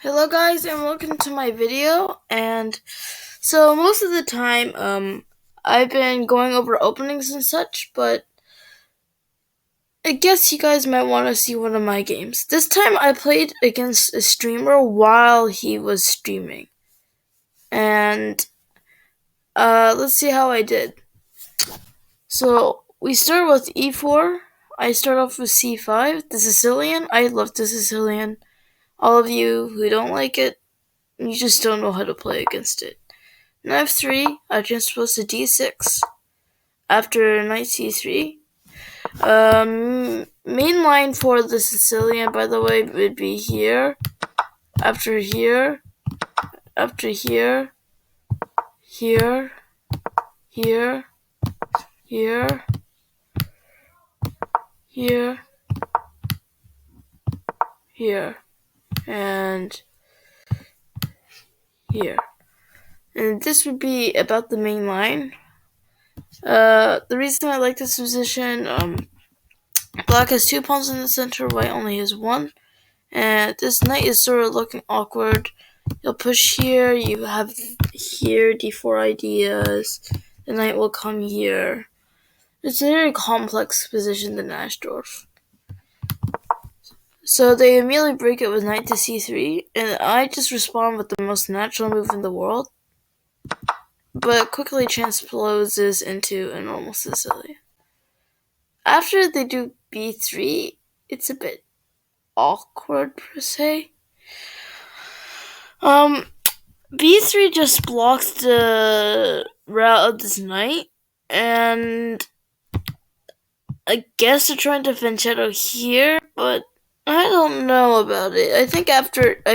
Hello guys and welcome to my video. And so most of the time I've been going over openings and such, but I guess you guys might want to see one of my games. This time I played against a streamer while he was streaming. And let's see how I did. So we start with e4. I start off with c5. The Sicilian. I love the Sicilian. All of you who don't like it, you just don't know how to play against it. Knight f3, I transpose to d6. After knight c3. Main line for the Sicilian, by the way, would be here. After here. After here. Here. Here. Here. Here. Here. And here. And this would be about the main line. The reason I like this position, black has 2 pawns in the center, white only has 1. And this knight is sort of looking awkward. You'll push here, you have here d4 ideas, the knight will come here. It's a very complex position, the Naschdorf. So they immediately break it with knight to c3, and I just respond with the most natural move in the world, but quickly transposes into a normal Sicilian. After they do b3, it's a bit awkward per se. B3 just blocks the route of this knight, and I guess they're trying to Fianchetto here, but I don't know about it. I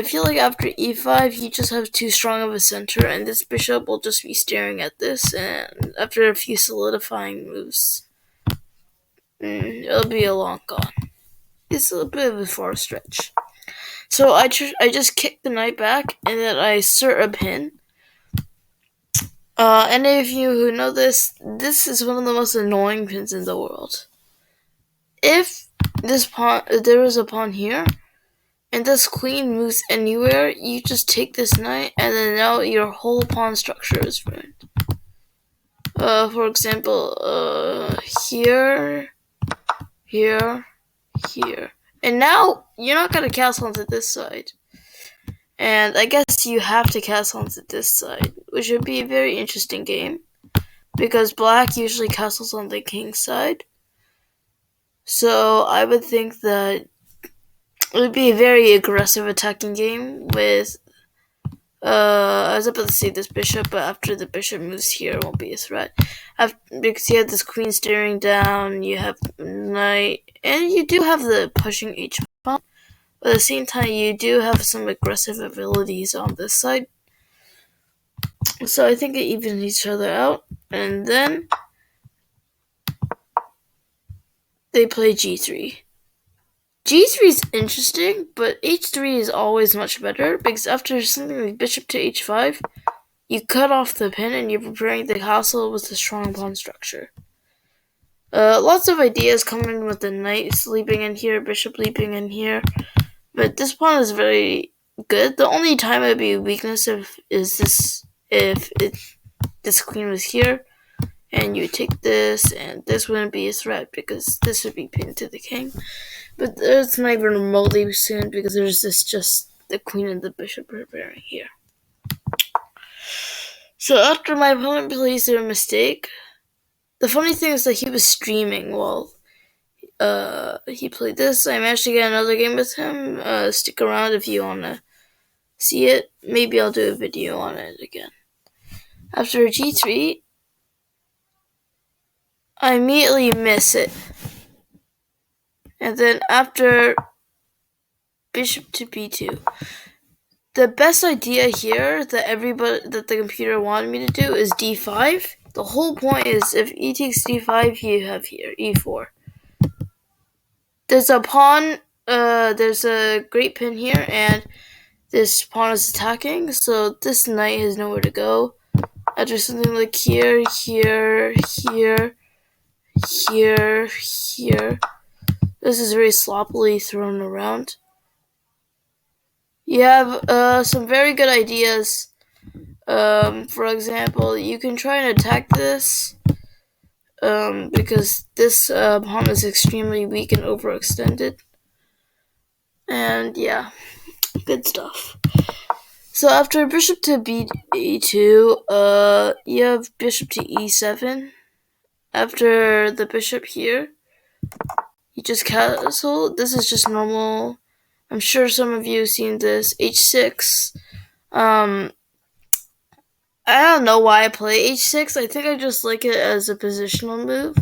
feel like after e5, you just have too strong of a center, and this bishop will just be staring at this, and after a few solidifying moves, it'll be a long gone. It's a bit of a far stretch. So I just kick the knight back, and then I assert a pin. Any of you who know this is one of the most annoying pins in the world. If there is a pawn here, and this queen moves anywhere, you just take this knight, and then now your whole pawn structure is ruined. For example, here, here, here. And now, you're not gonna castle onto this side. And I guess you have to castle onto this side, which would be a very interesting game, because black usually castles on the king's side. So I would think that it would be a very aggressive attacking game with, I was about to say this bishop, but after the bishop moves here, it won't be a threat. Because you have this queen staring down, you have knight, and you do have the pushing h pawn. But at the same time, you do have some aggressive abilities on this side. So I think it evens each other out. And then they play g3. g3 is interesting, but h3 is always much better, because after something like bishop to h5, you cut off the pin and you're preparing the castle with a strong pawn structure. Lots of ideas coming with the knight sleeping in here, bishop leaping in here, but this pawn is very good. The only time it would be a weakness if this queen was here, and you take this, and this wouldn't be a threat because this would be pinned to the king. But it's not even remotely soon because there's just the queen and the bishop preparing here. So after my opponent plays their mistake, the funny thing is that he was streaming while he played this. I managed to get another game with him. Stick around if you want to see it. Maybe I'll do a video on it again. After g3, I immediately miss it. And then after bishop to b2, the best idea here that the computer wanted me to do is d5. The whole point is if e takes d5, you have here e4. There's a pawn. There's a great pin here, and this pawn is attacking. So this knight has nowhere to go. After something like here, here, here, here, here. This is very sloppily thrown around. You have some very good ideas. For example, you can try and attack this because this pawn is extremely weak and overextended. And yeah, good stuff. So after bishop to b2, you have bishop to e7. After the bishop here, you just castle. This is just normal. I'm sure some of you have seen this. h6. I don't know why I play h6. I think I just like it as a positional move.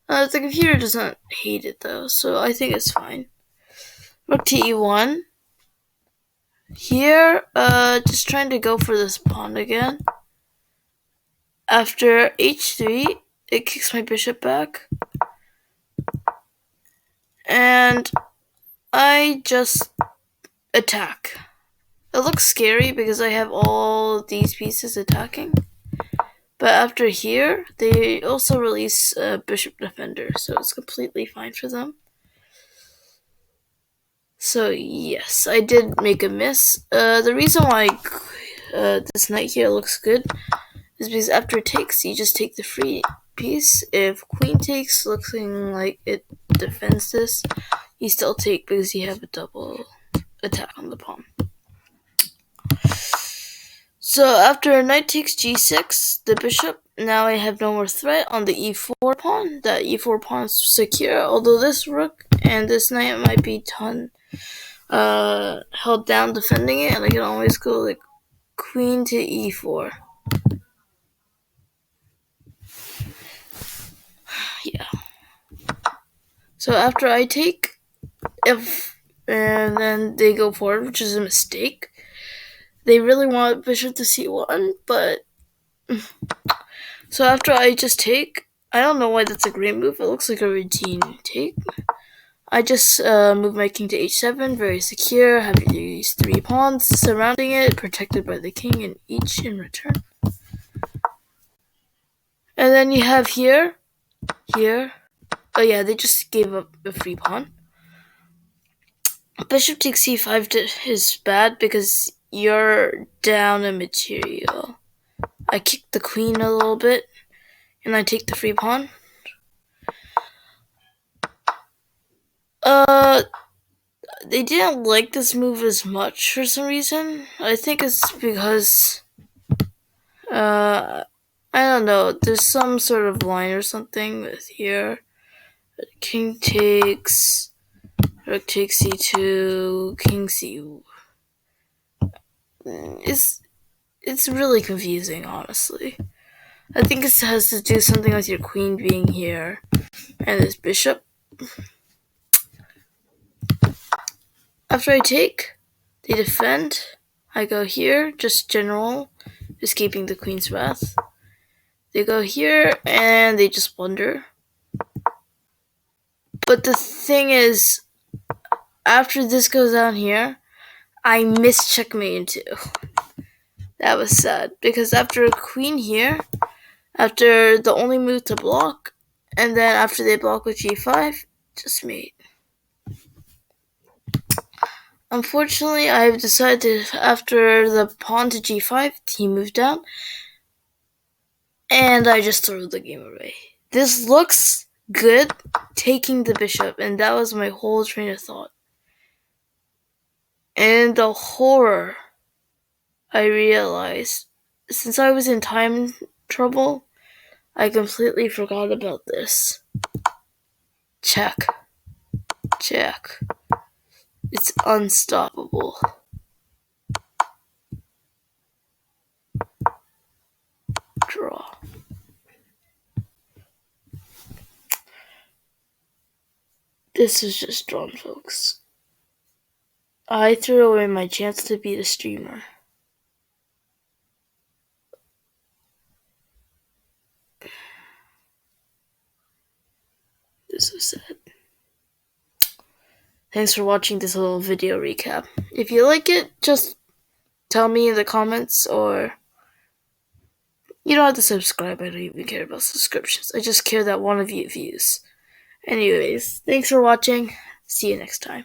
The computer doesn't hate it though, so I think it's fine. Rook to e1. Here, just trying to go for this pawn again. After h3, it kicks my bishop back. And I just attack. It looks scary because I have all these pieces attacking. But after here, they also release a bishop defender, so it's completely fine for them. So yes, I did make a miss. The reason why this knight here looks good is because after it takes, you just take the free piece. If queen takes, looking like it defends this, you still take because you have a double attack on the pawn. So after knight takes g6, the bishop, now I have no more threat on the e4 pawn. That e4 pawn is secure, although this rook and this knight might be held down defending it, and I can always go like queen to e4. Yeah. So after I take, and then they go forward, which is a mistake. They really want bishop to c1, but so after I just take, I don't know why that's a great move. It looks like a routine take. I just move my king to h7, very secure, have these three pawns surrounding it, protected by the king and each in return. And then you have here. Oh yeah, they just gave up a free pawn. Bishop takes c5 is bad because you're down a material. I kick the queen a little bit, and I take the free pawn. They didn't like this move as much for some reason. I think it's because, I don't know, there's some sort of line or something with here. King takes, rook takes c2, king c. It's really confusing, honestly. I think it has to do something with your queen being here and this bishop. After I take, they defend. I go here, just general, just keeping the queen's wrath. They go here and they just blunder. But the thing is, after this goes down here, I miss checkmate in two. That was sad because after a queen here, after the only move to block, and then after they block with g5, just mate. Unfortunately, I've decided after the pawn to g5, he moved down, and I just threw the game away. This looks good, taking the bishop, and that was my whole train of thought. And the horror, I realized, since I was in time trouble, I completely forgot about this. Check. It's unstoppable. Draw. This is just drawn, folks. I threw away my chance to beat a streamer. This was sad. Thanks for watching this little video recap. If you like it, just tell me in the comments, or you don't have to subscribe. I don't even care about subscriptions. I just care that one of you views. Anyways, thanks for watching. See you next time.